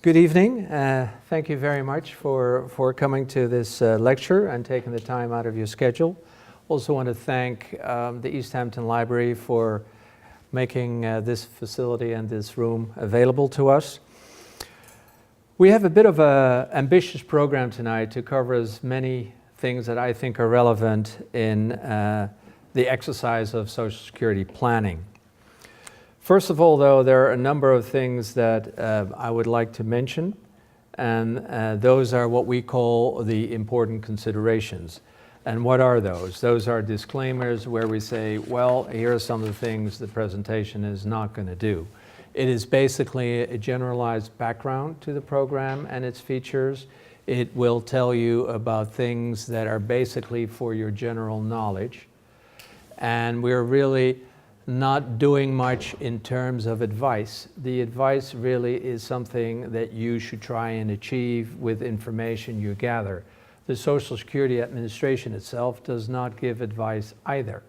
Good evening. Thank you very much for coming to this lecture and taking the time out of your schedule. Also want to thank the East Hampton Library for making this facility and this room available to us. We have a bit of an ambitious program tonight to cover as many things that I think are relevant in the exercise of Social Security planning. First of all, though, there are a number of things that I would like to mention, and those are what we call the important considerations. And what are those? Those are disclaimers where we say, well, here are some of the things the presentation is not going to do. It is basically a generalized background to the program and its features. It will tell you about things that are basically for your general knowledge. And we're really not doing much in terms of advice. The advice really is something that you should try and achieve with information you gather. The Social Security Administration itself does not give advice either.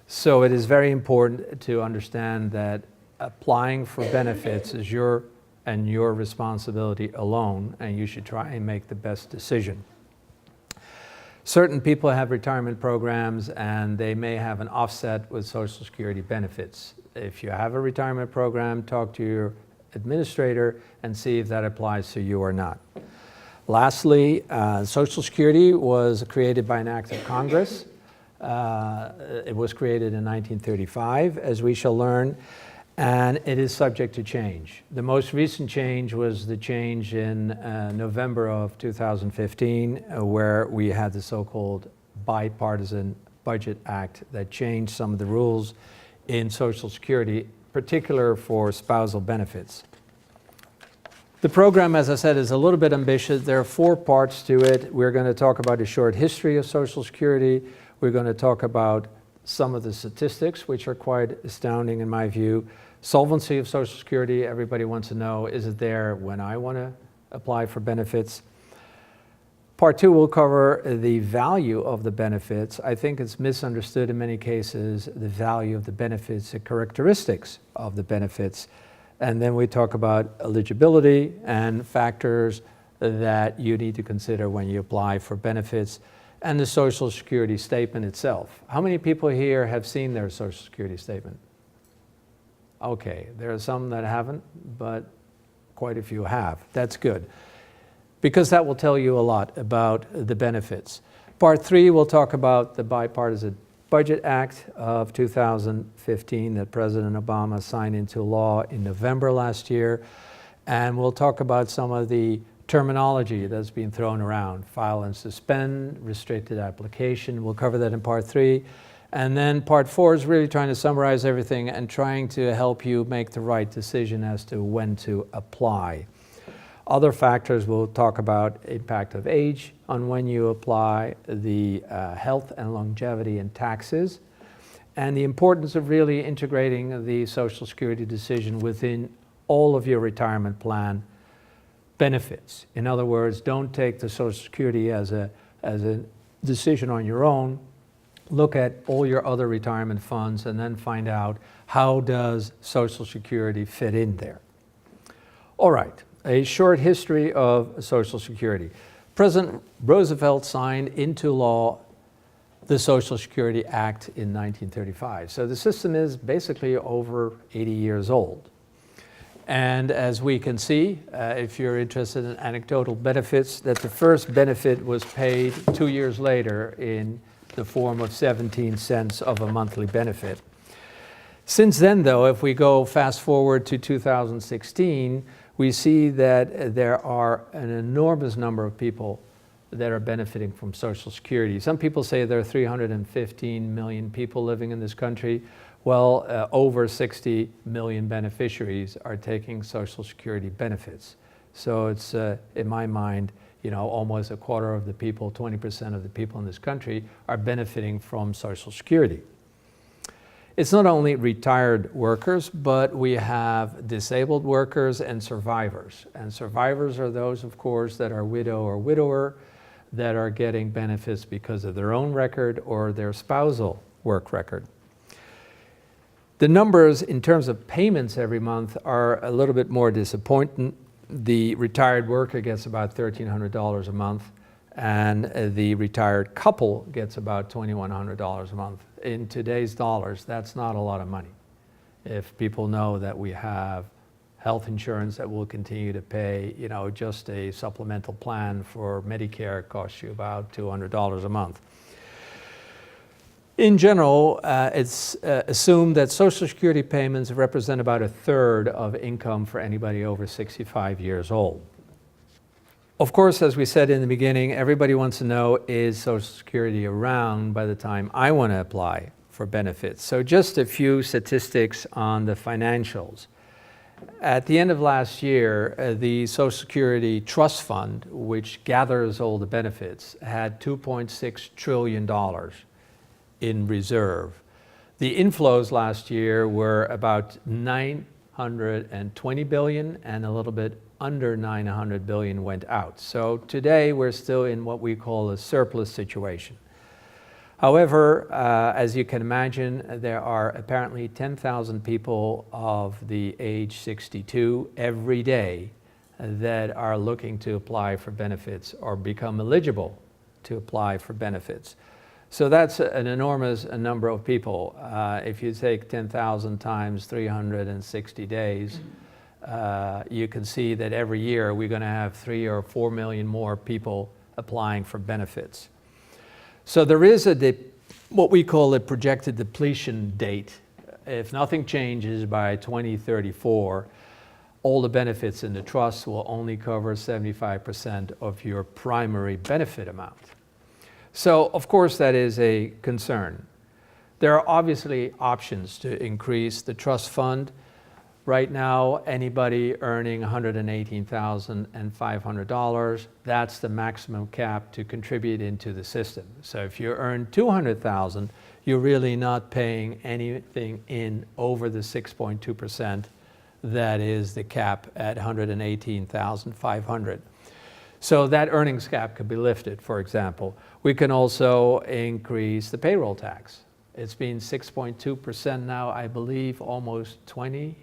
So it is very important to understand that applying for benefits is your responsibility alone, and you should try and make the best decision. Certain people have retirement programs and they may have an offset with Social Security benefits. If you have a retirement program, talk to your administrator and see if that applies to you or not. Lastly, Social Security was created by an act of Congress. It was created in 1935, as we shall learn, and it is subject to change. The most recent change was the change in November of 2015, where we had the so-called Bipartisan Budget Act that changed some of the rules in Social Security, particular for spousal benefits. The program, as I said, is a little bit ambitious. There are 4 parts to it. We're going to talk about a short history of Social Security. We're going to talk about some of the statistics, which are quite astounding in my view. Solvency of Social Security, everybody wants to know, is it there when I want to apply for benefits? Part 2 will cover the value of the benefits. I think it's misunderstood in many cases, the value of the benefits, the characteristics of the benefits. And then we talk about eligibility and factors that you need to consider when you apply for benefits, and the Social Security statement itself. How many people here have seen their Social Security statement? Okay, there are some that haven't, but quite a few have. That's good, because that will tell you a lot about the benefits. Part 3 will talk about the Bipartisan Budget Act of 2015 that President Obama signed into law in November last year, and we'll talk about some of the terminology that's being thrown around: file and suspend, restricted application. We'll cover that in Part 3. And then Part 4 is really trying to summarize everything and trying to help you make the right decision as to when to apply. Other factors we'll talk about: impact of age on when you apply, the health and longevity and taxes, and the importance of really integrating the Social Security decision within all of your retirement plan benefits. In other words, don't take the Social Security as a decision on your own. Look at all your other retirement funds and then find out, how does Social Security fit in there? All right, a short history of Social Security. President Roosevelt signed into law the Social Security Act in 1935. So the system is basically over 80 years old. And as we can see, if you're interested in anecdotal benefits, that the first benefit was paid 2 years later in the form of 17 cents of a monthly benefit. Since then, though, if we go fast forward to 2016, we see that there are an enormous number of people that are benefiting from Social Security. Some people say there are 315 million people living in this country. Well, over 60 million beneficiaries are taking Social Security benefits. So it's, in my mind, almost a quarter of the people, 20% of the people in this country are benefiting from Social Security. It's not only retired workers, but we have disabled workers and survivors. And survivors are those, of course, that are widow or widower, that are getting benefits because of their own record or their spousal work record. The numbers in terms of payments every month are a little bit more disappointing. The retired worker gets about $1,300 a month, and the retired couple gets about $2,100 a month. In today's dollars, that's not a lot of money. If people know that we have health insurance that will continue to pay, just a supplemental plan for Medicare costs you about $200 a month. In general, it's assumed that Social Security payments represent about a third of income for anybody over 65 years old. Of course, as we said in the beginning, everybody wants to know, is Social Security around by the time I want to apply for benefits? So just a few statistics on the financials. At the end of last year, the Social Security Trust Fund, which gathers all the benefits, had $2.6 trillion in reserve. The inflows last year were about $920 billion, and a little bit under $900 billion went out. So today we're still in what we call a surplus situation. However, as you can imagine, there are apparently 10,000 people of the age 62 every day that are looking to apply for benefits or become eligible to apply for benefits. So that's an enormous number of people. If you take 10,000 times 360 days, you can see that every year we're going to have 3 or 4 million more people applying for benefits. So there is what we call a projected depletion date. If nothing changes by 2034, all the benefits in the trust will only cover 75% of your primary benefit amount. So, of course, that is a concern. There are obviously options to increase the trust fund. Right now, anybody earning $118,500, that's the maximum cap to contribute into the system. So if you earn $200,000, you're really not paying anything in over the 6.2%. That is the cap at $118,500. So that earnings cap could be lifted, for example. We can also increase the payroll tax. It's been 6.2% now, I believe, almost 20,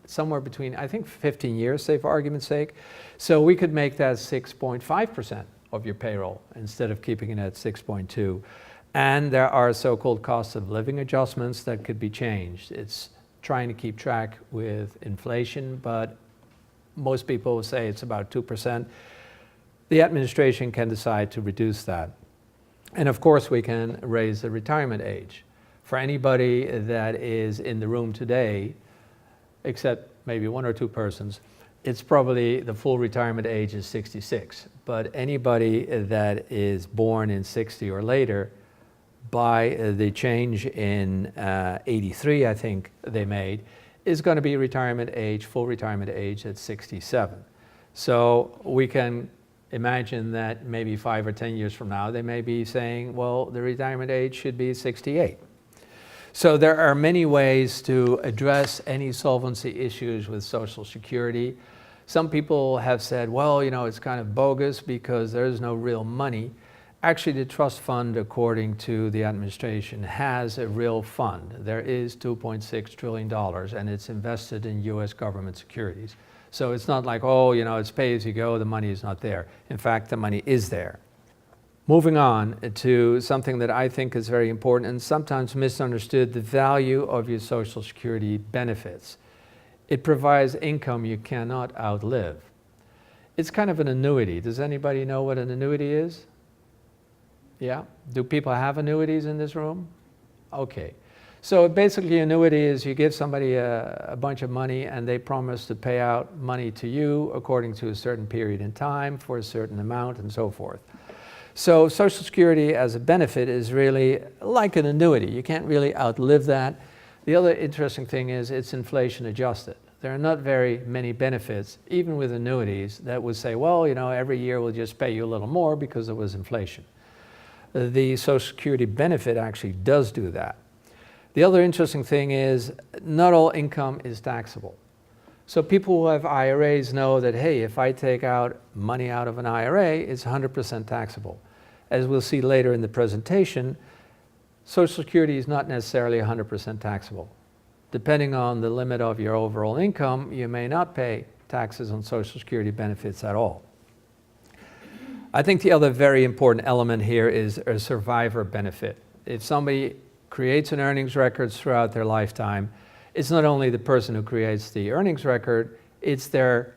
somewhere between, I think, 15 years, say, for argument's sake. So we could make that 6.5% of your payroll instead of keeping it at 6.2. And there are so-called cost of living adjustments that could be changed. It's trying to keep track with inflation, but most people say it's about 2%. The administration can decide to reduce that. And of course, we can raise the retirement age. For anybody that is in the room today, except maybe 1 or 2 persons, it's probably the full retirement age is 66. But anybody that is born in 60 or later, by the change in 83, I think they made, is going to be retirement age, full retirement age at 67. So we can imagine that maybe 5 or 10 years from now, they may be saying, well, the retirement age should be 68. So there are many ways to address any solvency issues with Social Security. Some people have said, well, it's kind of bogus because there's no real money. Actually, the trust fund, according to the administration, has a real fund. There is $2.6 trillion, and it's invested in U.S. government securities. So it's not like, it's pay as you go, the money is not there. In fact, the money is there. Moving on to something that I think is very important and sometimes misunderstood, the value of your Social Security benefits. It provides income you cannot outlive. It's kind of an annuity. Does anybody know what an annuity is? Yeah? Do people have annuities in this room? Okay. So basically, annuity is you give somebody a bunch of money and they promise to pay out money to you according to a certain period in time for a certain amount and so forth. So Social Security as a benefit is really like an annuity. You can't really outlive that. The other interesting thing is it's inflation adjusted. There are not very many benefits, even with annuities, that would say, well, every year we'll just pay you a little more because it was inflation. The Social Security benefit actually does do that. The other interesting thing is not all income is taxable. So people who have IRAs know that, hey, if I take out money out of an IRA, it's 100% taxable. As we'll see later in the presentation, Social Security is not necessarily 100% taxable. Depending on the limit of your overall income, you may not pay taxes on Social Security benefits at all. I think the other very important element here is a survivor benefit. If somebody creates an earnings record throughout their lifetime, it's not only the person who creates the earnings record, it's their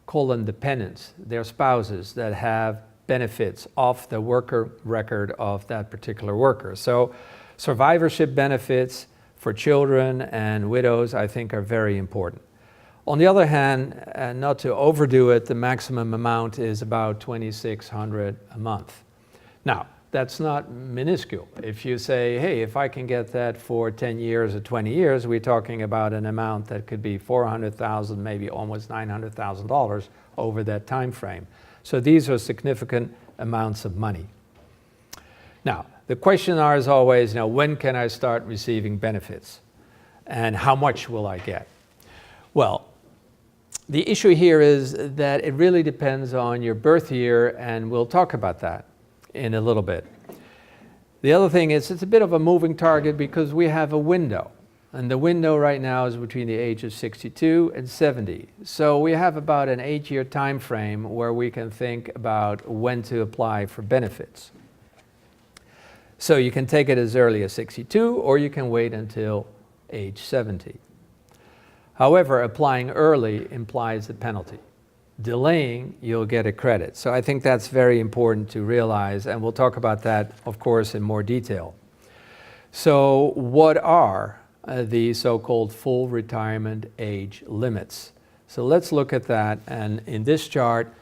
colon dependents, their spouses that have benefits off the worker record of that particular worker. So survivorship benefits for children and widows, I think, are very important. On the other hand, not to overdo it, the maximum amount is about $2,600 a month. Now, that's not minuscule. If you say, hey, if I can get that for 10 years or 20 years, we're talking about an amount that could be $400,000, maybe almost $900,000 over that time frame. So these are significant amounts of money. Now, the question is always, when can I start receiving benefits? And how much will I get? Well, the issue here is that it really depends on your birth year, and we'll talk about that in a little bit. The other thing is it's a bit of a moving target because we have a window. And the window right now is between the age of 62 and 70. So we have about an 8-year time frame where we can think about when to apply for benefits. So you can take it as early as 62, or you can wait until age 70. However, applying early implies a penalty. Delaying, you'll get a credit. So I think that's very important to realize, and we'll talk about that, of course, in more detail. So what are the so-called full retirement age limits? So let's look at that, and in this chart,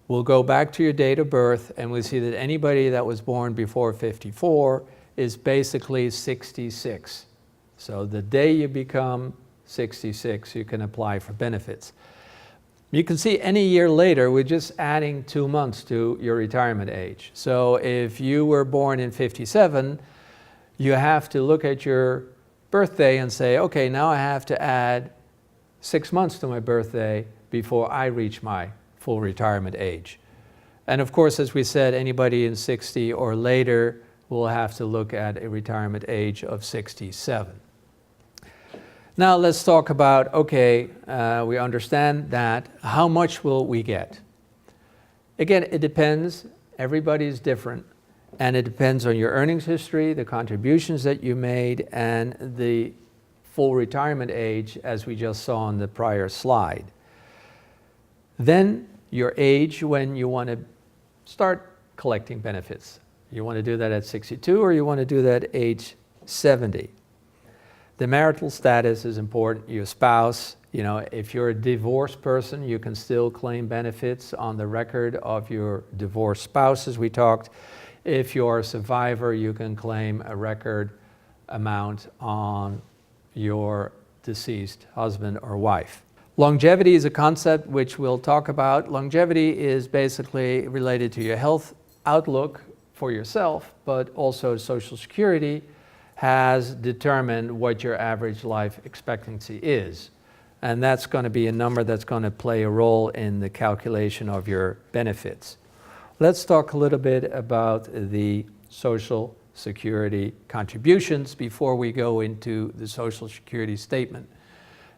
we'll go back to your date of birth, and we see that anybody that was born before 54 is basically 66. So the day you become 66, you can apply for benefits. You can see any year later, we're just adding 2 months to your retirement age. So if you were born in 57, you have to look at your birthday and say, okay, now I have to add 6 months to my birthday before I reach my full retirement age. And of course, as we said, anybody in 60 or later will have to look at a retirement age of 67. Now let's talk about, okay, we understand that. How much will we get? Again, it depends. Everybody's different. And it depends on your earnings history, the contributions that you made, and the full retirement age, as we just saw on the prior slide. Then your age when you want to start collecting benefits. You want to do that at 62, or you want to do that at age 70. The marital status is important. Your spouse, if you're a divorced person, you can still claim benefits on the record of your divorced spouse, as we talked. If you're a survivor, you can claim a record amount on your deceased husband or wife. Longevity is a concept which we'll talk about. Longevity is basically related to your health outlook for yourself, but also Social Security has determined what your average life expectancy is. And that's going to be a number that's going to play a role in the calculation of your benefits. Let's talk a little bit about the Social Security contributions before we go into the Social Security statement.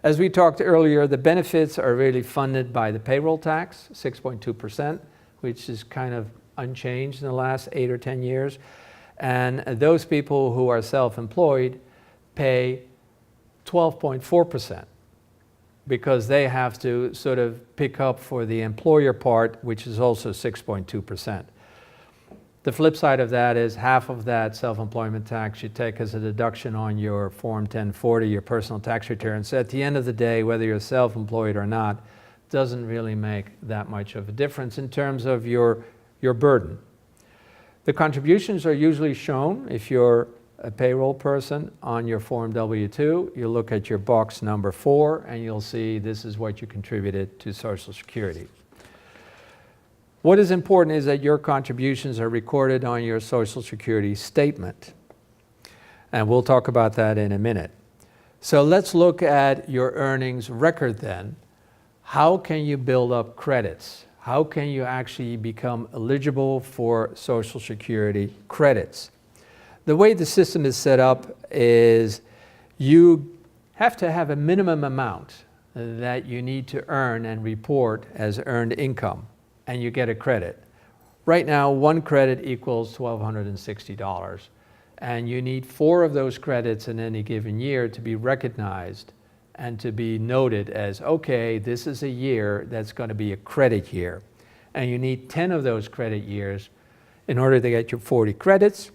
As we talked earlier, the benefits are really funded by the payroll tax, 6.2%, which is kind of unchanged in the last 8 or 10 years. And those people who are self-employed pay 12.4% because they have to sort of pick up for the employer part, which is also 6.2%. The flip side of that is half of that self-employment tax you take as a deduction on your Form 1040, your personal tax return. So at the end of the day, whether you're self-employed or not, doesn't really make that much of a difference in terms of your burden. The contributions are usually shown if you're a payroll person on your Form W-2. You look at your box number 4 and you'll see this is what you contributed to Social Security. What is important is that your contributions are recorded on your Social Security statement. And we'll talk about that in a minute. So let's look at your earnings record then. How can you build up credits? How can you actually become eligible for Social Security credits? The way the system is set up is you have to have a minimum amount. that you need to earn and report as earned income, and you get a credit. Right now, one credit equals $1,260, and you need 4 of those credits in any given year to be recognized and to be noted as, okay, this is a year that's going to be a credit year. And you need 10 of those credit years in order to get your 40 credits,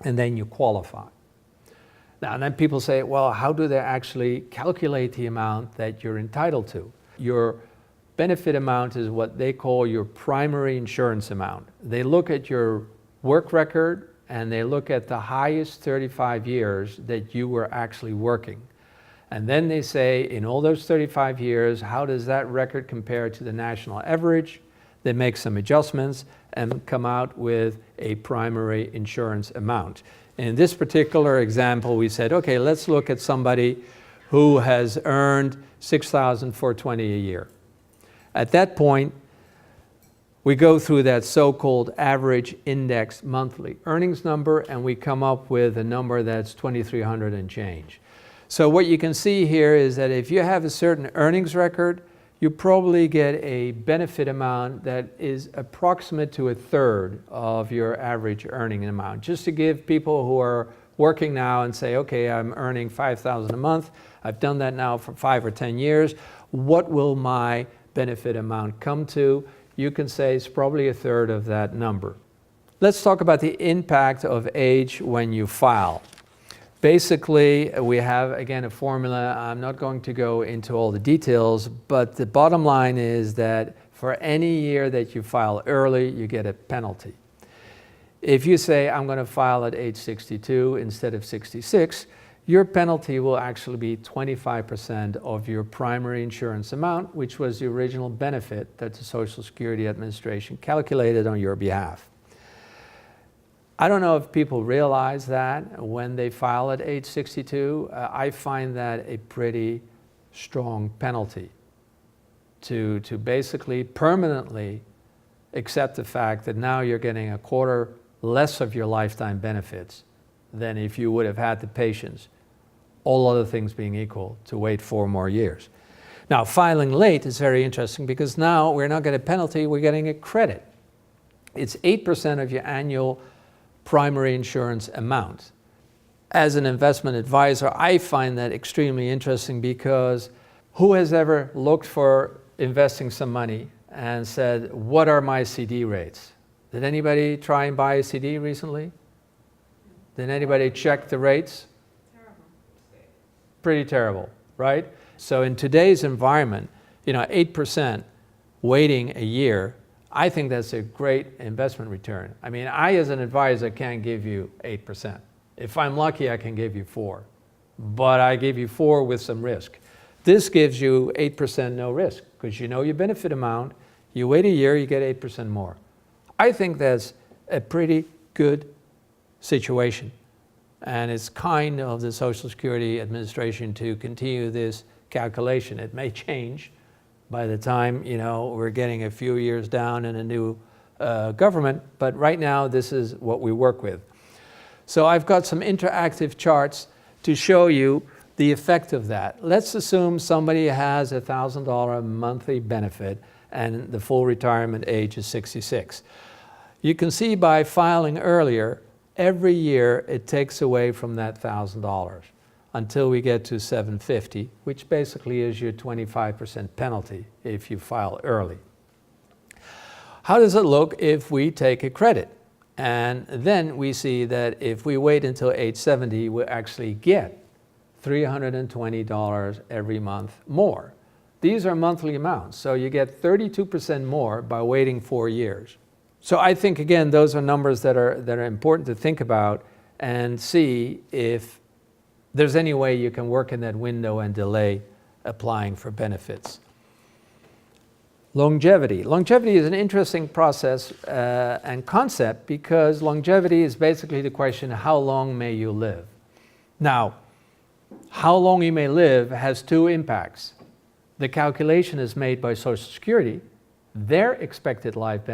and then you qualify. Now, and then people say, well, how do they actually calculate the amount that you're entitled to? Your benefit amount is what they call your primary insurance amount. They look at your work record, and they look at the highest 35 years that you were actually working. And then they say, in all those 35 years, how does that record compare to the national average? They make some adjustments and come out with a primary insurance amount. In this particular example, we said, okay, let's look at somebody who has earned $6,420 a year. At that point, we go through that so-called average index monthly earnings number, and we come up with a number that's $2,300 and change. So what you can see here is that if you have a certain earnings record, you probably get a benefit amount that is approximate to 1/3 of your average earning amount. Just to give people who are working now and say, okay, I'm earning $5,000 a month, I've done that now for 5 or 10 years, what will my benefit amount come to? You can say it's probably 1/3 of that number. Let's talk about the impact of age when you file. Basically, we have, again, a formula. I'm not going to go into all the details, but the bottom line is that for any year that you file early, you get a penalty. If you say, I'm going to file at age 62 instead of 66, your penalty will actually be 25% of your primary insurance amount, which was the original benefit that the Social Security Administration calculated on your behalf. I don't know if people realize that when they file at age 62. I find that a pretty strong penalty to basically permanently accept the fact that now you're getting 1/4 less of your lifetime benefits than if you would have had the patience, all other things being equal, to wait 4 more years. Now, filing late is very interesting because now we're not getting a penalty, we're getting a credit. It's 8% of your annual primary insurance amount. As an investment advisor, I find that extremely interesting because who has ever looked for investing some money and said, what are my CD rates? Did anybody try and buy a CD recently? Did anybody check the rates? Terrible. Pretty terrible, right? So in today's environment, 8% waiting a year, I think that's a great investment return. I mean, I as an advisor can't give you 8%. If I'm lucky, I can give you 4%. But I give you 4% with some risk. This gives you 8% no risk because you know your benefit amount. You wait a year, you get 8% more. I think that's a pretty good situation. And it's kind of the Social Security Administration to continue this calculation. It may change by the time we're getting a few years down in a new government, but right now this is what we work with. So I've got some interactive charts to show you the effect of that. Let's assume somebody has a $1,000 monthly benefit and the full retirement age is 66. You can see by filing earlier, every year it takes away from that $1,000 until we get to $750, which basically is your 25% penalty if you file early. How does it look if we take a credit? And then we see that if we wait until age 70, we actually get $320 every month more. These are monthly amounts, so you get 32% more by waiting 4 years. So I think, again, those are numbers that are important to think about and see if there's any way you can work in that window and delay applying for benefits. Longevity. Longevity is an interesting process and concept because longevity is basically the question, how long may you live? Now, how long you may live has 2 impacts. The calculation is made by Social Security, their expected life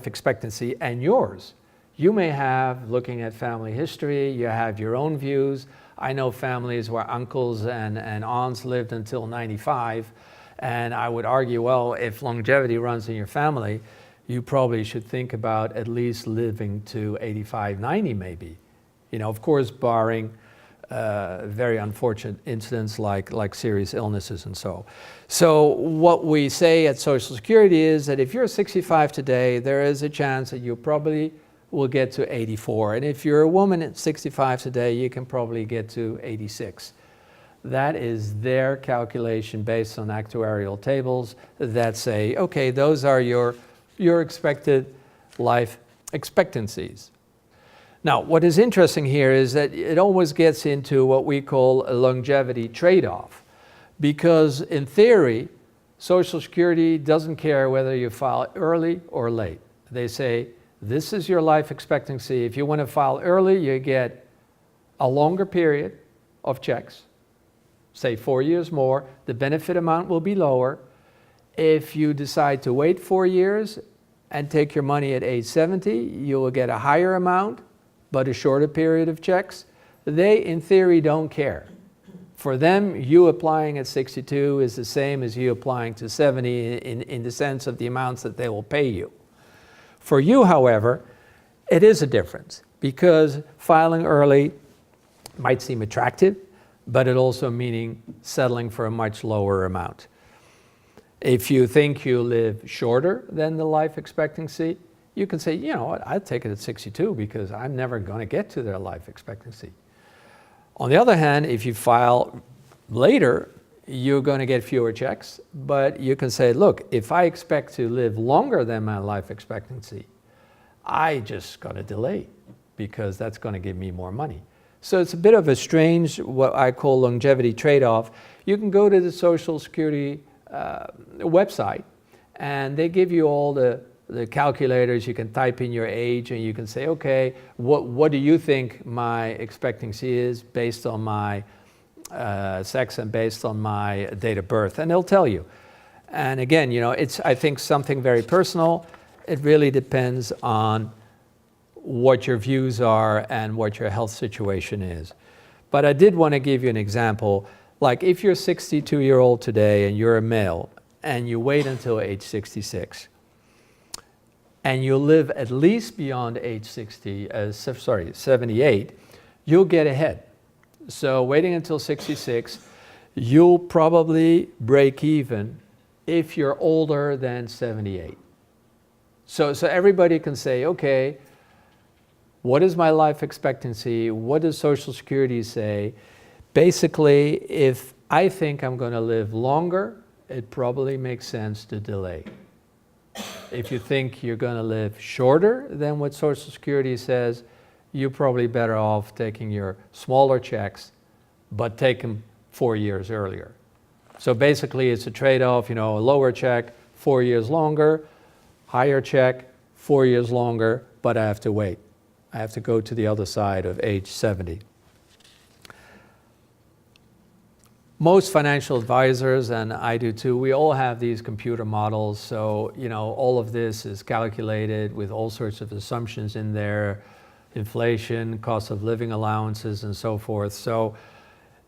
expectancy, and yours. You may have, looking at family history, you have your own views. I know families where uncles and aunts lived until 95, and I would argue, well, if longevity runs in your family, you probably should think about at least living to 85, 90 maybe. You know, of course, barring very unfortunate incidents like serious illnesses and so. So what we say at Social Security is that if you're 65 today, there is a chance that you probably will get to 84. And if you're a woman at 65 today, you can probably get to 86. That is their calculation based on actuarial tables that say, okay, those are your expected life expectancies. Now, what is interesting here is that it always gets into what we call a longevity trade-off, because in theory, Social Security doesn't care whether you file early or late. They say, this is your life expectancy. If you want to file early, you get a longer period of checks, say 4 years more. The benefit amount will be lower. If you decide to wait 4 years and take your money at age 70, you will get a higher amount, but a shorter period of checks. They, in theory, don't care. For them, you applying at 62 is the same as you applying to 70 in the sense of the amounts that they will pay you. For you, however, it is a difference, because filing early might seem attractive, but it also meaning settling for a much lower amount. If you think you live shorter than the life expectancy, you can say, you know what, I'd take it at 62 because I'm never going to get to their life expectancy. On the other hand, if you file later, you're going to get fewer checks, but you can say, look, if I expect to live longer than my life expectancy, I just got to delay because that's going to give me more money. So it's a bit of a strange, what I call longevity trade-off. You can go to the Social Security website, and they give you all the calculators. You can type in your age and you can say, okay, what do you think my expectancy is based on my sex and based on my date of birth? And they'll tell you. And again, you know, it's, I think, something very personal. It really depends on what your views are and what your health situation is. But I did want to give you an example. Like if you're 62-year-old today and you're a male and you wait until age 66, and you live at least beyond age 78, you'll get ahead. So waiting until 66, you'll probably break even if you're older than 78. So everybody can say, okay, what is my life expectancy? What does Social Security say? Basically, if I think I'm going to live longer, it probably makes sense to delay. If you think you're going to live shorter than what Social Security says, you're probably better off taking your smaller checks, but take them 4 years earlier. So basically it's a trade-off, you know, a lower check, 4 years longer, higher check, 4 years longer, but I have to wait. I have to go to the other side of age 70. Most financial advisors, and I do too, we all have these computer models. So, you know, all of this is calculated with all sorts of assumptions in there, inflation, cost of living allowances, and so forth. So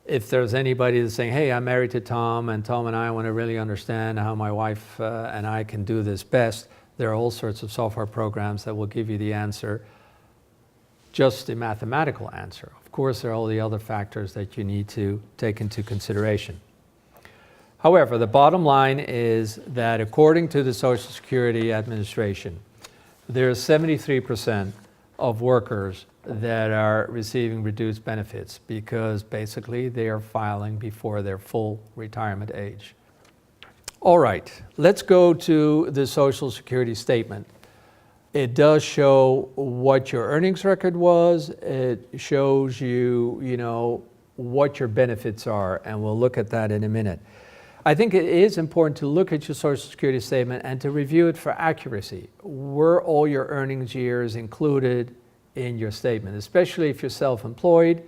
if there's anybody that's saying, hey, I'm married to Tom, and Tom and I want to really understand how my wife and I can do this best, there are all sorts of software programs that will give you the answer, just the mathematical answer. Of course, there are all the other factors that you need to take into consideration. However, the bottom line is that according to the Social Security Administration, there's 73% of workers that are receiving reduced benefits because basically they are filing before their full retirement age. All right, let's go to the Social Security statement. It does show what your earnings record was. It shows you, you know, what your benefits are, and we'll look at that in a minute. I think it is important to look at your Social Security statement and to review it for accuracy. Were all your earnings years included in your statement, especially if you're self-employed?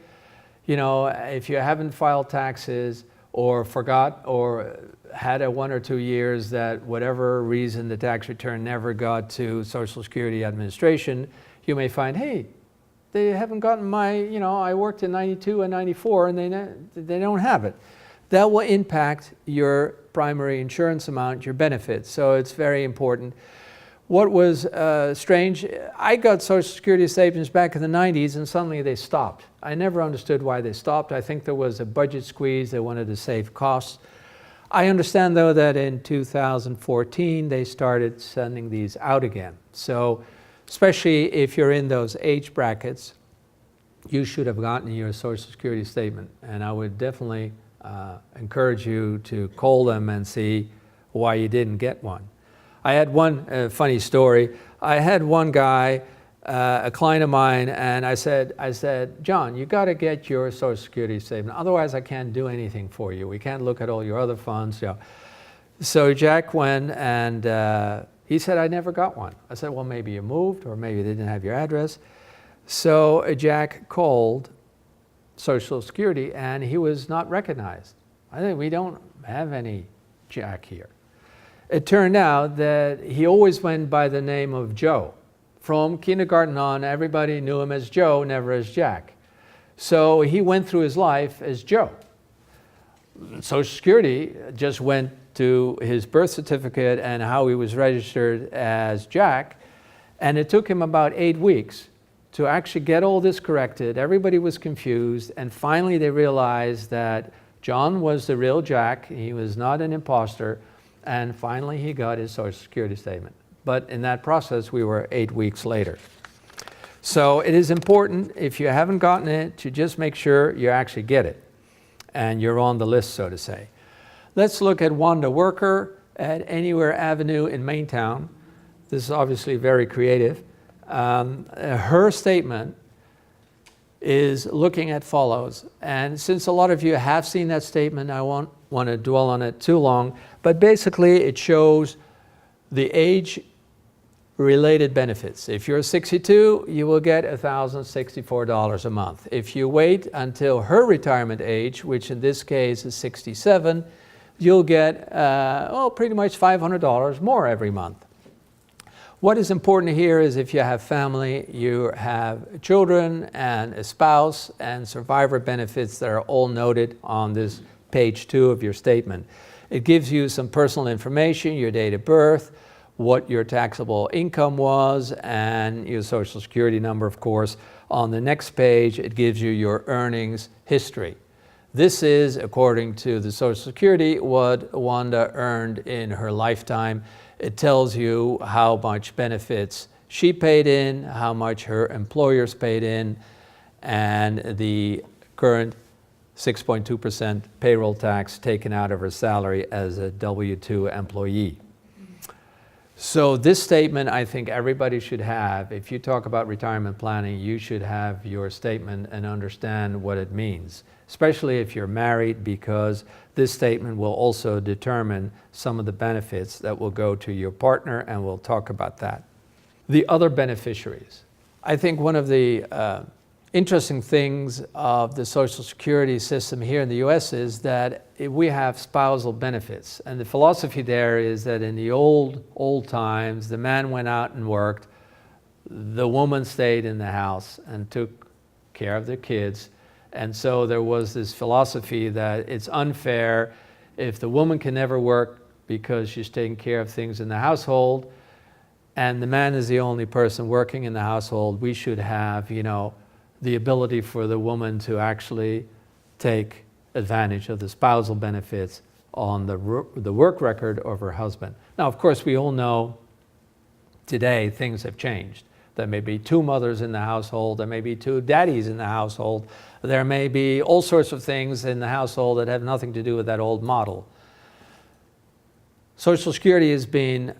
You know, if you haven't filed taxes or forgot or had a 1 or 2 years that whatever reason the tax return never got to Social Security Administration, you may find, hey, they haven't gotten my, I worked in 92 and 94 and they don't have it. That will impact your primary insurance amount, your benefits. So it's very important. What was strange, I got Social Security statements back in the 90s and suddenly they stopped. I never understood why they stopped. I think there was a budget squeeze. They wanted to save costs. I understand though that in 2014 they started sending these out again. So especially if you're in those age brackets, you should have gotten your Social Security statement. And I would definitely encourage you to call them and see why you didn't get one. I had one funny story. I had one guy, a client of mine, and I said, John, you got to get your Social Security statement. Otherwise, I can't do anything for you. We can't look at all your other funds. So Jack went and he said, I never got one. I said, well, maybe you moved or maybe they didn't have your address. So Jack called Social Security and he was not recognized. I think we don't have any Jack here. It turned out that he always went by the name of Joe. From kindergarten on, everybody knew him as Joe, never as Jack. So he went through his life as Joe. Social Security just went to his birth certificate and how he was registered as Jack, and it took him about 8 weeks to actually get all this corrected. Everybody was confused, and finally they realized that John was the real Jack. He was not an imposter. And finally, he got his Social Security statement. But in that process, we were 8 weeks later. So it is important, if you haven't gotten it, to just make sure you actually get it. And you're on the list, so to say. Let's look at Wanda Worker at Anywhere Avenue in Maintown. This is obviously very creative. Her statement is looking at follows. And since a lot of you have seen that statement, I won't want to dwell on it too long, but basically it shows the age-related benefits. If you're 62, you will get $1,064 a month. If you wait until her retirement age, which in this case is 67, you'll get pretty much $500 more every month. What is important here is if you have family, you have children and a spouse and survivor benefits that are all noted on this page 2 of your statement. It gives you some personal information, your date of birth, what your taxable income was, and your Social Security number, of course. On the next page, it gives you your earnings history. This is, according to the Social Security, what Wanda earned in her lifetime. It tells you how much benefits she paid in, how much her employers paid in, and the current 6.2% payroll tax taken out of her salary as a W-2 employee. So this statement, I think everybody should have. If you talk about retirement planning, you should have your statement and understand what it means, especially if you're married, because this statement will also determine some of the benefits that will go to your partner, and we'll talk about that. The other beneficiaries. I think one of the interesting things of the Social Security system here in the US is that we have spousal benefits. And the philosophy there is that in the old times, the man went out and worked, the woman stayed in the house and took care of the kids. And so there was this philosophy that it's unfair if the woman can never work because she's taking care of things in the household, and the man is the only person working in the household. We should have, the ability for the woman to actually take advantage of the spousal benefits on the work record of her husband. Now, of course, we all know today things have changed. There may be 2 mothers in the household, there may be 2 daddies in the household, there may be all sorts of things in the household that have nothing to do with that old model. Social Security has been,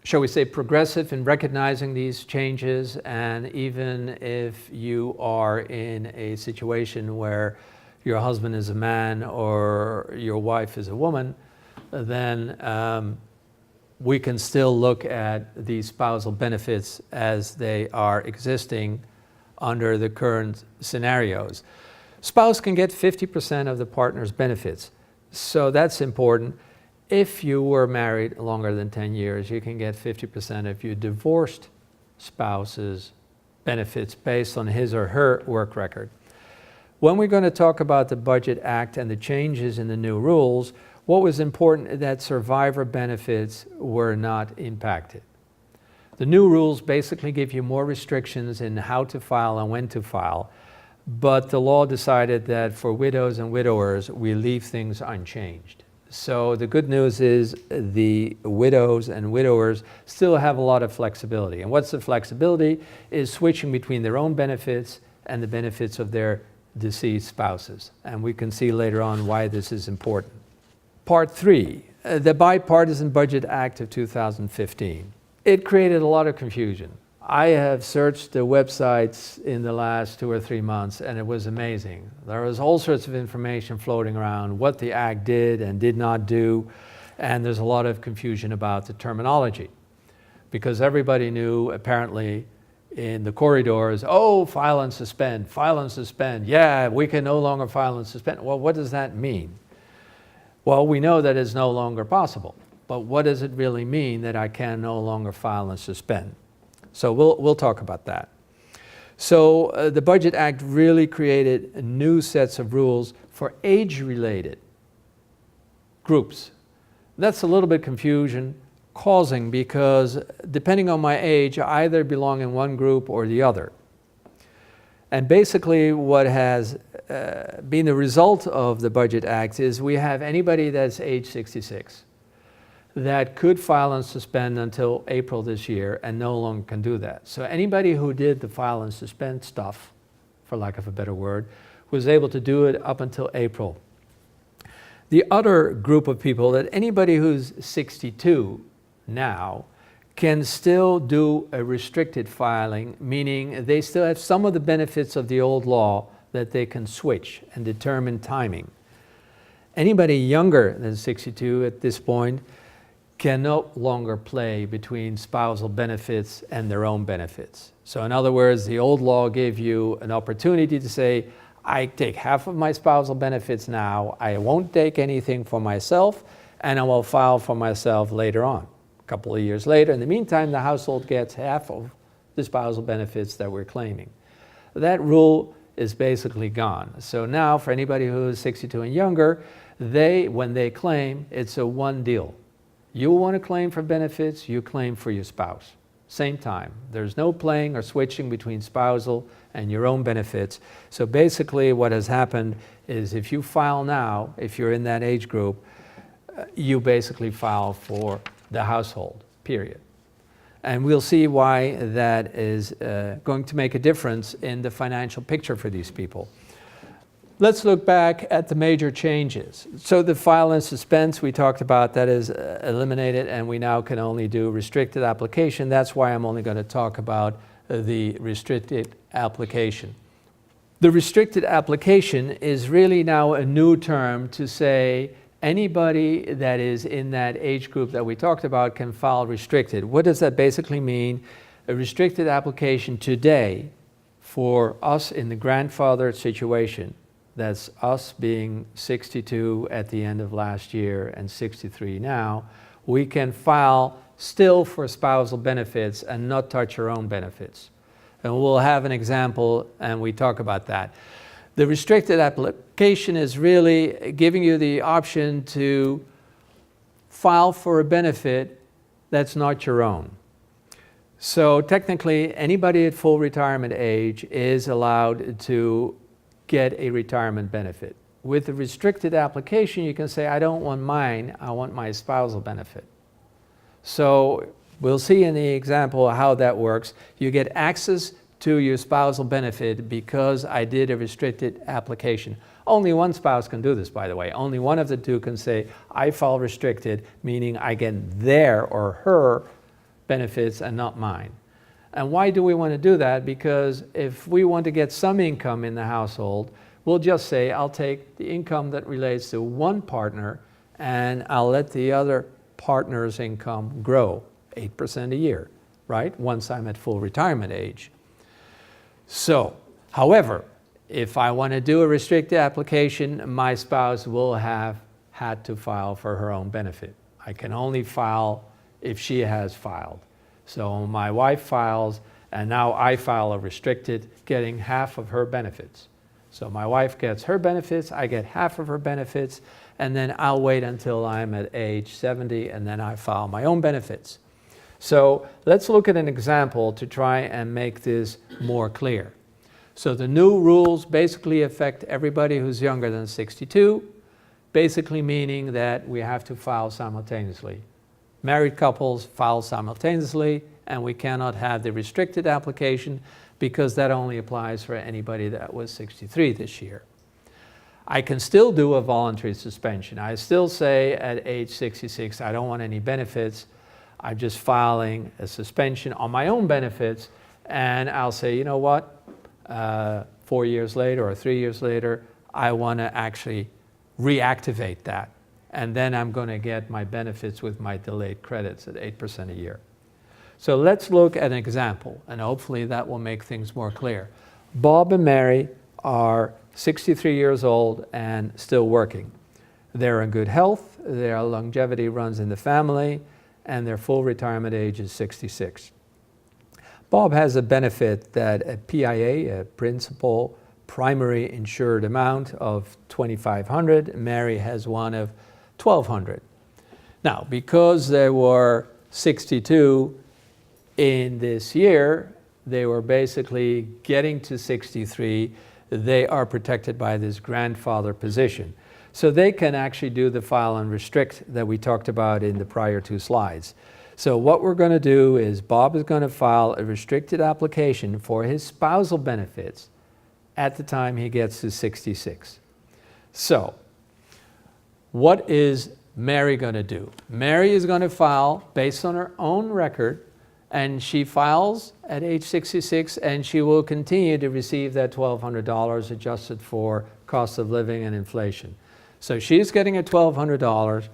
shall we say, progressive in recognizing these changes, and even if you are in a situation where your husband is a man or your wife is a woman, then we can still look at these spousal benefits as they are existing under the current scenarios. Spouse can get 50% of the partner's benefits, so that's important. If you were married longer than 10 years, you can get 50%. If you divorced spouses benefits based on his or her work record. When we're going to talk about the Budget Act and the changes in the new rules, what was important is that survivor benefits were not impacted. The new rules basically give you more restrictions in how to file and when to file, but the law decided that for widows and widowers, we leave things unchanged. So the good news is the widows and widowers still have a lot of flexibility. And what's the flexibility? Is switching between their own benefits and the benefits of their deceased spouses. And we can see later on why this is important. Part 3, the Bipartisan Budget Act of 2015. It created a lot of confusion. I have searched the websites in the last 2 or 3 months, and it was amazing. There was all sorts of information floating around what the Act did and did not do, and there's a lot of confusion about the terminology. Because everybody knew, apparently, in the corridors, oh, file and suspend, yeah, we can no longer file and suspend. Well, what does that mean? Well, we know that it's no longer possible, but what does it really mean that I can no longer file and suspend? So we'll talk about that. So the Budget Act really created new sets of rules for age-related groups. That's a little bit confusion causing because depending on my age, I either belong in one group or the other. And basically what has been the result of the Budget Act is we have anybody that's age 66 that could file and suspend until April this year and no longer can do that. So anybody who did the file and suspend stuff, for lack of a better word, was able to do it up until April. The other group of people, that anybody who's 62 now can still do a restricted filing, meaning they still have some of the benefits of the old law that they can switch and determine timing. Anybody younger than 62 at this point can no longer play between spousal benefits and their own benefits. So in other words, the old law gave you an opportunity to say, I take half of my spousal benefits now, I won't take anything for myself, and I will file for myself later on, a couple of years later. In the meantime, the household gets half of the spousal benefits that we're claiming. That rule is basically gone. So now for anybody who is 62 and younger, when they claim, it's a one deal. You want to claim for benefits, you claim for your spouse. Same time. There's no playing or switching between spousal and your own benefits. So basically what has happened is if you file now, if you're in that age group, you basically file for the household, period. And we'll see why that is going to make a difference in the financial picture for these people. Let's look back at the major changes. So the file and suspense we talked about, that is eliminated, and we now can only do restricted application. That's why I'm only going to talk about the restricted application. The restricted application is really now a new term to say anybody that is in that age group that we talked about can file restricted. What does that basically mean? A restricted application today for us in the grandfathered situation, that's us being 62 at the end of last year and 63 now, we can file still for spousal benefits and not touch our own benefits. And we'll have an example and we talk about that. The restricted application is really giving you the option to file for a benefit that's not your own. So technically, anybody at full retirement age is allowed to get a retirement benefit. With the restricted application, you can say, I don't want mine, I want my spousal benefit. So we'll see in the example how that works. You get access to your spousal benefit because I did a restricted application. Only one spouse can do this, by the way. Only one of the two can say, I file restricted, meaning I get their or her benefits and not mine. And why do we want to do that? Because if we want to get some income in the household, we'll just say, I'll take the income that relates to one partner and I'll let the other partner's income grow 8% a year, right? Once I'm at full retirement age. So, however, if I want to do a restricted application, my spouse will have had to file for her own benefit. I can only file if she has filed. So my wife files And now I file a restricted, getting half of her benefits. So my wife gets her benefits, I get half of her benefits, and then I'll wait until I'm at age 70, and then I file my own benefits. So let's look at an example to try and make this more clear. So the new rules basically affect everybody who's younger than 62, basically meaning that we have to file simultaneously. Married couples file simultaneously, and we cannot have the restricted application because that only applies for anybody that was 63 this year. I can still do a voluntary suspension. I still say at age 66, I don't want any benefits. I'm just filing a suspension on my own benefits, and I'll say, you know what, 4 years later or 3 years later, I want to actually reactivate that. And then I'm going to get my benefits with my delayed credits at 8% a year. So let's look at an example, and hopefully that will make things more clear. Bob and Mary are 63 years old and still working. They're in good health, their longevity runs in the family, and their full retirement age is 66. Bob has a benefit that a PIA, a principal primary insured amount of $2,500. Mary has one of $1,200. Now, because they were 62 in this year, they were basically getting to 63. They are protected by this grandfather position. So they can actually do the file and restrict that we talked about in the prior two slides. So what we're going to do is Bob is going to file a restricted application for his spousal benefits at the time he gets to 66. So what is Mary going to do? Mary is going to file based on her own record, and she files at age 66, and she will continue to receive that $1,200 adjusted for cost of living and inflation. So she's getting a $1,200.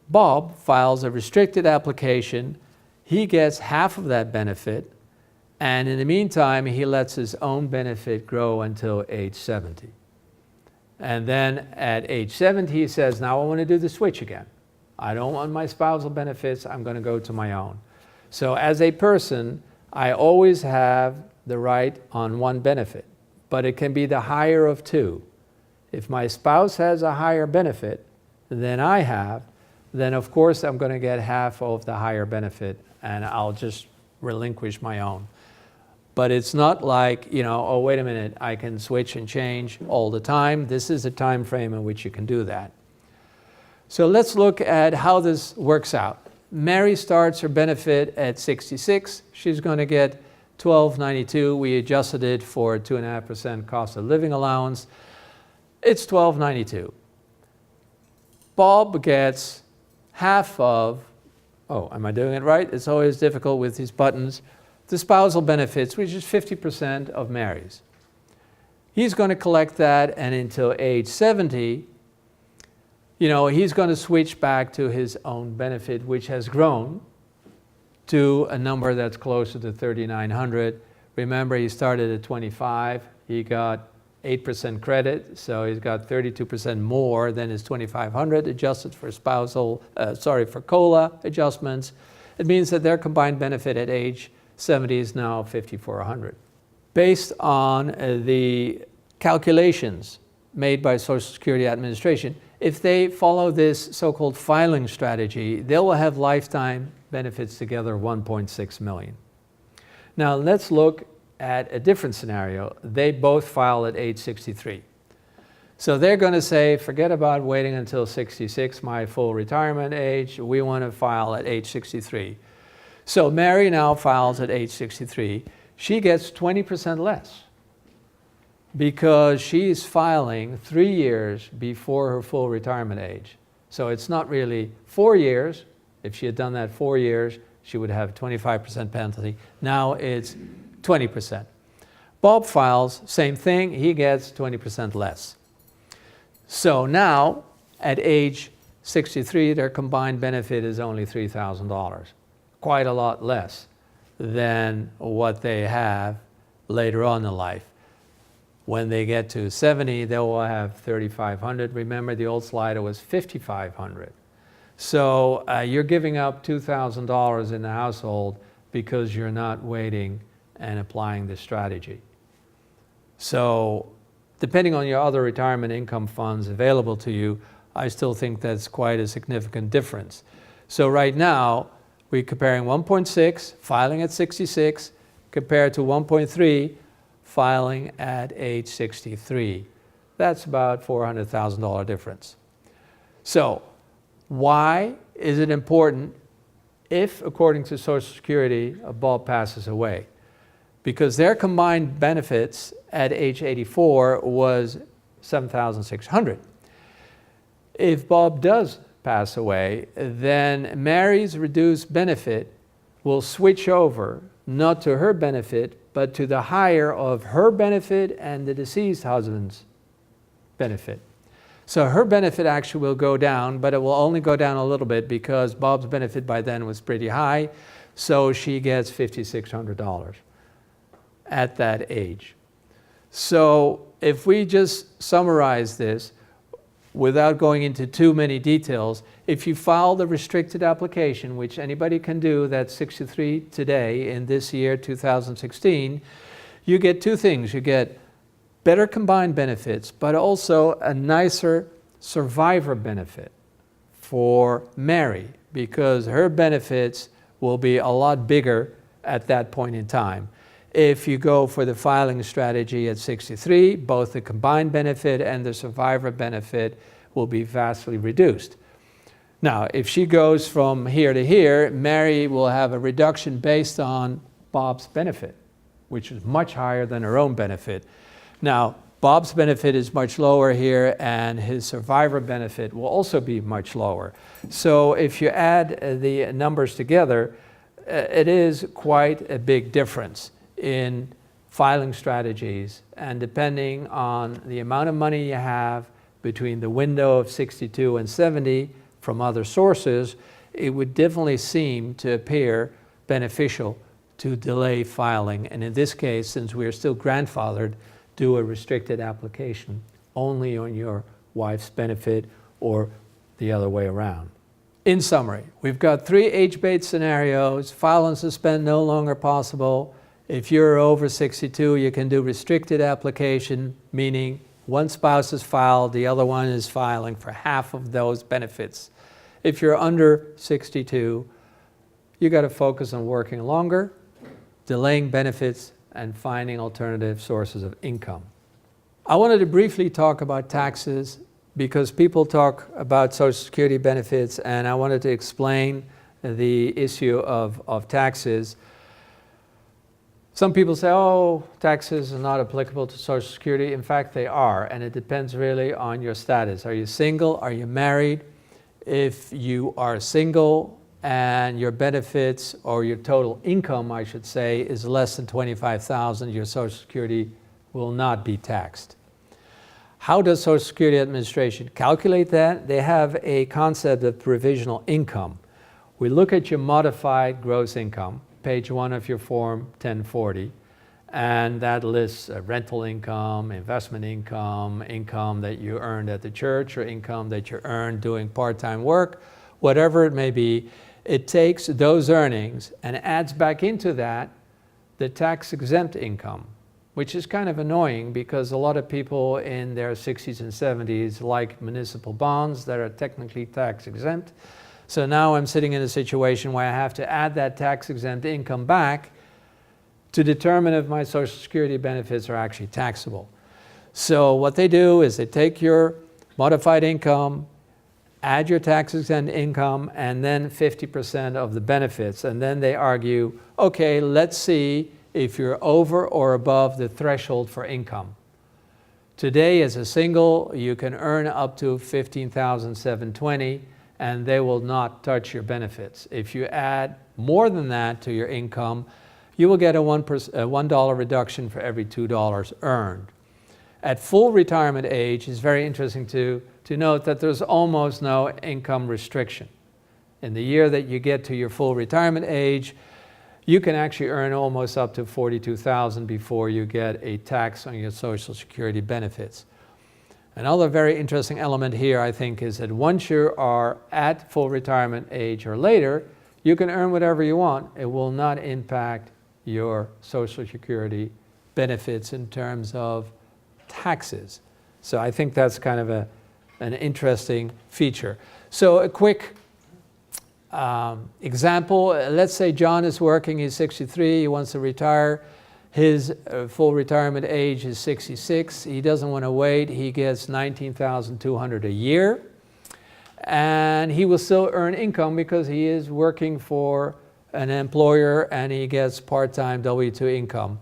Bob files a restricted application. He gets half of that benefit, and in the meantime, he lets his own benefit grow until age 70. And then at age 70, he says, now I want to do the switch again. I don't want my spousal benefits, I'm going to go to my own. So as a person, I always have the right on one benefit, but it can be the higher of two. If my spouse has a higher benefit than I have, then of course I'm going to get half of the higher benefit, and I'll just relinquish my own. But it's not like, you know, oh, wait a minute, I can switch and change all the time. This is a time frame in which you can do that. So let's look at how this works out. Mary starts her benefit at 66. She's going to get $1,292. We adjusted it for a 2.5% cost of living allowance. It's $1,292. Bob gets half of, oh, am I doing it right? It's always difficult with these buttons. The spousal benefits, which is 50% of Mary's. He's going to collect that, and until age 70, you know, he's going to switch back to his own benefit, which has grown to a number that's closer to $3,900. Remember, he started at 25. He got 8% credit, so he's got 32% more than his 2,500 adjusted for for COLA adjustments. It means that their combined benefit at age 70 is now $5,400. Based on the calculations made by Social Security Administration, if they follow this so-called filing strategy, they will have lifetime benefits together $1.6 million. Now let's look at a different scenario. They both file at age 63. So they're going to say, forget about waiting until 66, my full retirement age. We want to file at age 63. So Mary now files at age 63. She gets 20% less because she's filing 3 years before her full retirement age. So it's not really 4 years. If she had done that 4 years, she would have a 25% penalty. Now it's 20%. Bob files, same thing, he gets 20% less. So now, at age 63, their combined benefit is only $3,000. Quite a lot less than what they have later on in life. When they get to 70, they will have $3,500. Remember, the old slider was $5,500. So you're giving up $2,000 in the household because you're not waiting and applying this strategy. So depending on your other retirement income funds available to you, I still think that's quite a significant difference. So right now, we're comparing 1.6, filing at 66, compared to 1.3, filing at age 63. That's about $400,000 difference. So why is it important if, according to Social Security, Bob passes away? Because their combined benefits at age 84 was $7,600. If Bob does pass away, then Mary's reduced benefit will switch over not to her benefit, but to the higher of her benefit and the deceased husband's benefit. So her benefit actually will go down, but it will only go down a little bit because Bob's benefit by then was pretty high, so she gets $5,600 at that age. So if we just summarize this without going into too many details, if you file the restricted application, which anybody can do that's 63 today in this year, 2016, you get two things. You get better combined benefits, but also a nicer survivor benefit for Mary, because her benefits will be a lot bigger at that point in time. If you go for the filing strategy at 63, both the combined benefit and the survivor benefit will be vastly reduced. Now, if she goes from here to here, Mary will have a reduction based on Bob's benefit, which is much higher than her own benefit. Now, Bob's benefit is much lower here, and his survivor benefit will also be much lower. So if you add the numbers together, it is quite a big difference in filing strategies, and depending on the amount of money you have between the window of 62 and 70 from other sources, it would definitely seem to appear beneficial to delay filing. And in this case, since we are still grandfathered, do a restricted application only on your wife's benefit or the other way around. In summary, we've got 3 age-based scenarios. File and suspend no longer possible. If you're over 62, you can do restricted application, meaning one spouse is filed, the other one is filing for half of those benefits. If you're under 62, you got to focus on working longer, delaying benefits, and finding alternative sources of income. I wanted to briefly talk about taxes because people talk about Social Security benefits, and I wanted to explain the issue of taxes. Some people say, oh, taxes are not applicable to Social Security. In fact, they are, and it depends really on your status. Are you single? Are you married? If you are single and your benefits, or your total income, I should say, is less than $25,000, your Social Security will not be taxed. How does Social Security Administration calculate that? They have a concept of provisional income. We look at your modified gross income, page 1 of your form 1040, and that lists rental income, investment income, income that you earned at the church, or income that you earned doing part-time work, whatever it may be. It takes those earnings and adds back into that the tax-exempt income, which is kind of annoying because a lot of people in their 60s and 70s like municipal bonds that are technically tax-exempt. So now I'm sitting in a situation where I have to add that tax-exempt income back to determine if my Social Security benefits are actually taxable. So what they do is they take your modified income, add your tax-exempt income, and then 50% of the benefits. And then they argue, okay, let's see if you're over or above the threshold for income. Today, as a single, you can earn up to $15,720, and they will not touch your benefits. If you add more than that to your income, you will get a $1 reduction for every $2 earned. At full retirement age, it's very interesting to note that there's almost no income restriction. In the year that you get to your full retirement age, you can actually earn almost up to $42,000 before you get a tax on your Social Security benefits. Another very interesting element here, I think, is that once you are at full retirement age or later, you can earn whatever you want. It will not impact your Social Security benefits in terms of taxes. So I think that's kind of an interesting feature. So a quick example, let's say John is working, he's 63, he wants to retire. His full retirement age is 66. He doesn't want to wait. He gets $19,200 a year. And he will still earn income because he is working for an employer and he gets part-time W-2 income.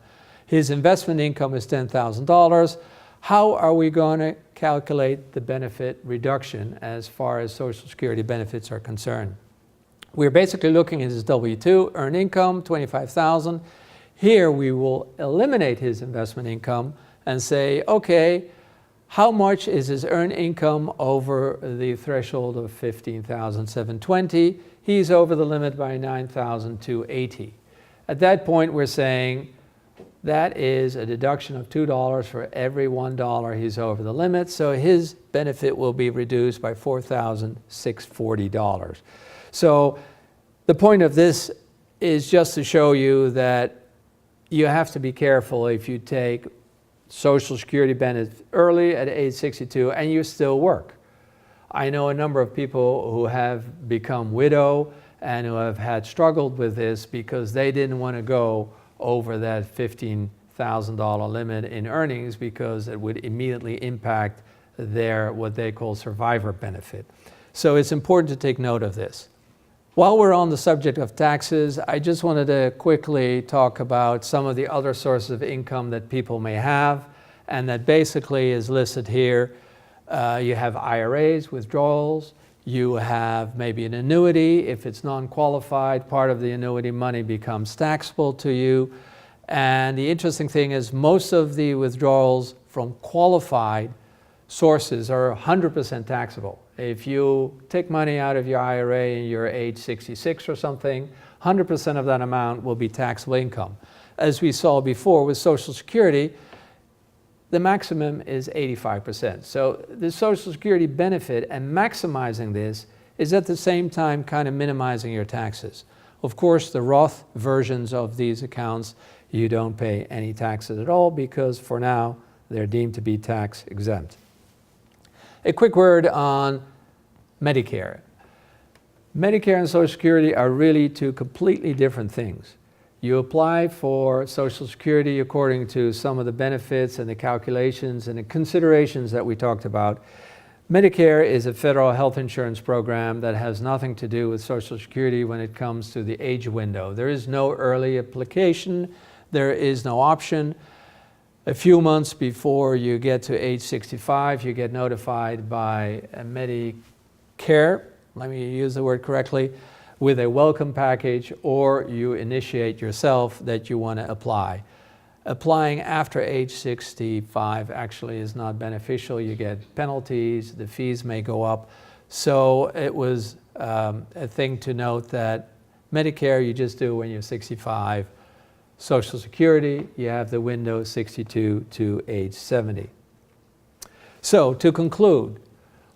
His investment income is $10,000. How are we going to calculate the benefit reduction as far as Social Security benefits are concerned? We're basically looking at his W-2, earned income, $25,000. Here we will eliminate his investment income and say, okay, how much is his earned income over the threshold of $15,720? He's over the limit by $9,280. At that point, we're saying that is a deduction of $2 for every $1 he's over the limit, so his benefit will be reduced by $4,640. So the point of this is just to show you that you have to be careful if you take Social Security benefits early at age 62 and you still work. I know a number of people who have become widow and who have had struggled with this because they didn't want to go over that $15,000 limit in earnings because it would immediately impact their what they call survivor benefit. So it's important to take note of this. While we're on the subject of taxes, I just wanted to quickly talk about some of the other sources of income that people may have, and that basically is listed here. You have IRAs, withdrawals, you have maybe an annuity. If it's non-qualified, part of the annuity money becomes taxable to you. And the interesting thing is most of the withdrawals from qualified sources are 100% taxable. If you take money out of your IRA and you're age 66 or something, 100% of that amount will be taxable income. As we saw before with Social Security, the maximum is 85%. So the Social Security benefit and maximizing this is at the same time kind of minimizing your taxes. Of course, the Roth versions of these accounts, you don't pay any taxes at all because for now, they're deemed to be tax exempt. A quick word on Medicare. Medicare and Social Security are really two completely different things. You apply for Social Security according to some of the benefits and the calculations and the considerations that we talked about. Medicare is a federal health insurance program that has nothing to do with Social Security when it comes to the age window. There is no early application. There is no option. A few months before you get to age 65, you get notified by Medicare, let me use the word correctly, with a welcome package, or you initiate yourself that you want to apply. Applying after age 65 actually is not beneficial. You get penalties, the fees may go up. So it was a thing to note that Medicare you just do when you're 65. Social Security, you have the window 62 to age 70. So to conclude,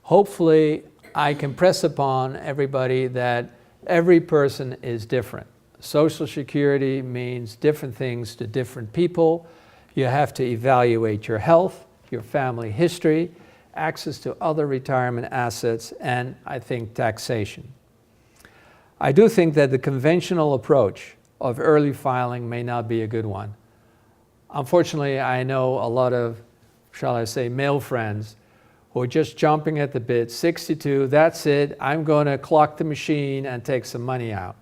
hopefully I can press upon everybody that every person is different. Social Security means different things to different people. You have to evaluate your health, your family history, access to other retirement assets, and I think taxation. I do think that the conventional approach of early filing may not be a good one. Unfortunately, I know a lot of, shall I say, male friends who are just jumping at the bit, 62, that's it, I'm going to clock the machine and take some money out.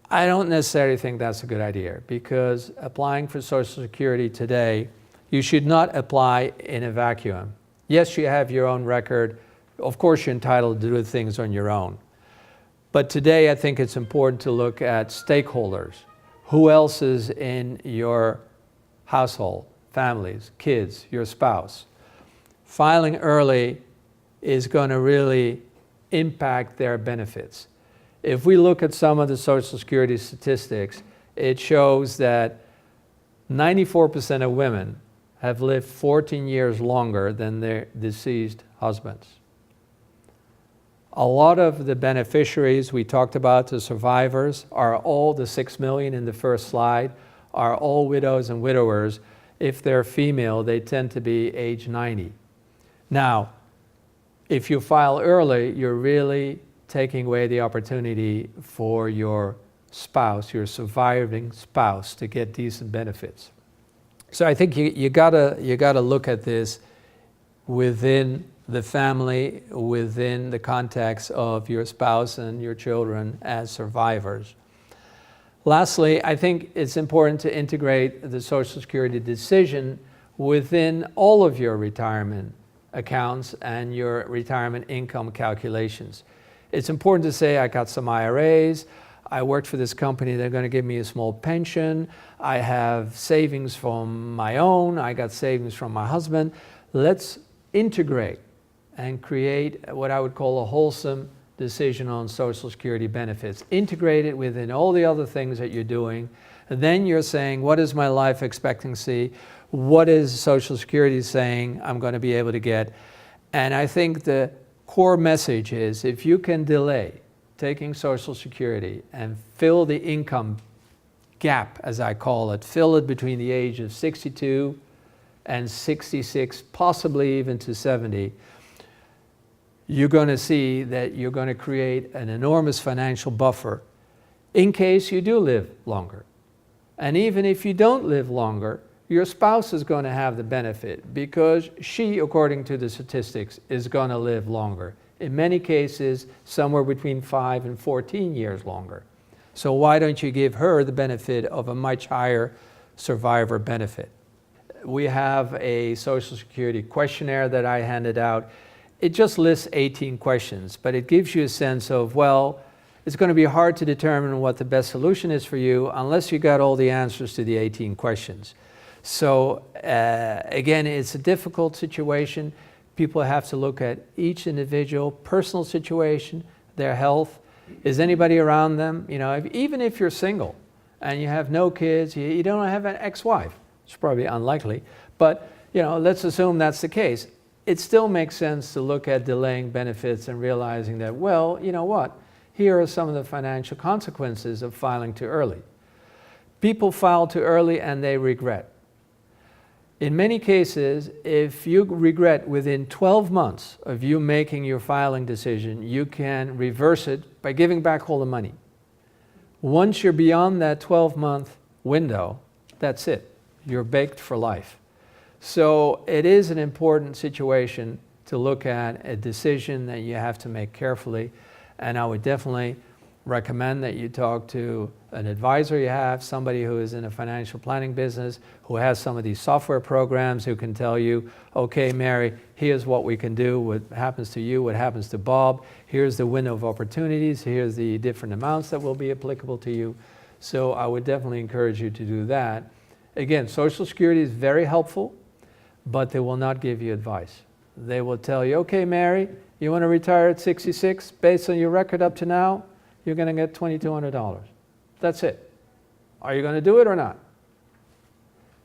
I don't necessarily think that's a good idea because applying for Social Security today, you should not apply in a vacuum. Yes, you have your own record. Of course, you're entitled to do things on your own. But today, I think it's important to look at stakeholders. Who else is in your household, families, kids, your spouse? Filing early is going to really impact their benefits. If we look at some of the Social Security statistics, it shows that 94% of women have lived 14 years longer than their deceased husbands. A lot of the beneficiaries we talked about, the survivors, are all the 6 million in the first slide, are all widows and widowers. If they're female, they tend to be age 90. Now, if you file early, you're really taking away the opportunity for your spouse, your surviving spouse, to get decent benefits. So I think you gotta look at this within the family, within the context of your spouse and your children as survivors. Lastly, I think it's important to integrate the Social Security decision within all of your retirement accounts and your retirement income calculations. It's important to say, I got some IRAs, I worked for this company, they're going to give me a small pension, I have savings from my own, I got savings from my husband. Let's integrate and create what I would call a wholesome decision on Social Security benefits. Integrate it within all the other things that you're doing. And then you're saying, what is my life expectancy? What is Social Security saying I'm going to be able to get? And I think the core message is, if you can delay taking Social Security and fill the income gap, as I call it, fill it between the age of 62 and 66, possibly even to 70, you're going to see that you're going to create an enormous financial buffer in case you do live longer. And even if you don't live longer, your spouse is going to have the benefit, because she, according to the statistics, is going to live longer. In many cases, somewhere between 5 and 14 years longer. So why don't you give her the benefit of a much higher survivor benefit? We have a Social Security questionnaire that I handed out. It just lists 18 questions, but it gives you a sense of, well, it's going to be hard to determine what the best solution is for you unless you got all the answers to the 18 questions. So again, it's a difficult situation. People have to look at each individual personal situation, their health. Is anybody around them? You know, even if you're single and you have no kids, you don't have an ex-wife. It's probably unlikely, but you know, let's assume that's the case. It still makes sense to look at delaying benefits and realizing that, well, you know what? Here are some of the financial consequences of filing too early. People file too early and they regret. In many cases, if you regret within 12 months of you making your filing decision, you can reverse it by giving back all the money. Once you're beyond that 12-month window, that's it. You're baked for life. So it is an important situation to look at, a decision that you have to make carefully. And I would definitely recommend that you talk to an advisor you have, somebody who is in a financial planning business, who has some of these software programs, who can tell you, okay, Mary, here's what we can do, what happens to you, what happens to Bob, here's the window of opportunities, here's the different amounts that will be applicable to you. So I would definitely encourage you to do that. Again, Social Security is very helpful, but they will not give you advice. They will tell you, okay, Mary, you want to retire at 66? Based on your record up to now, you're going to get $2,200. That's it. Are you going to do it or not?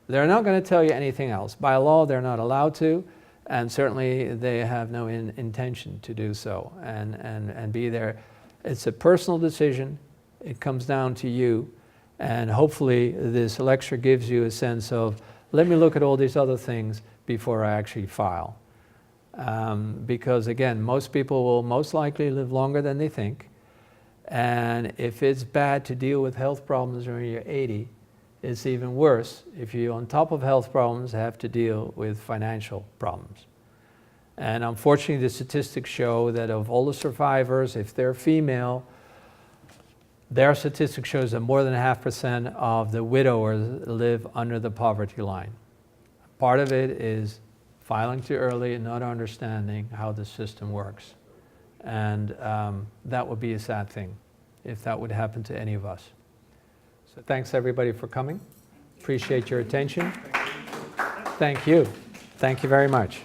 They're not going to tell you anything else. By law, they're not allowed to, and certainly they have no intention to do so and be there. It's a personal decision. It comes down to you, and hopefully this lecture gives you a sense of, let me look at all these other things before I actually file. Because again, most people will most likely live longer than they think. And if it's bad to deal with health problems when you're 80, it's even worse if you, on top of health problems, have to deal with financial problems. And unfortunately, the statistics show that of all the survivors, if they're female, their statistics shows that more than 0.5% of the widowers live under the poverty line. Part of it is filing too early and not understanding how the system works. And that would be a sad thing if that would happen to any of us. So thanks everybody for coming. Appreciate your attention. Thank you. Thank you very much.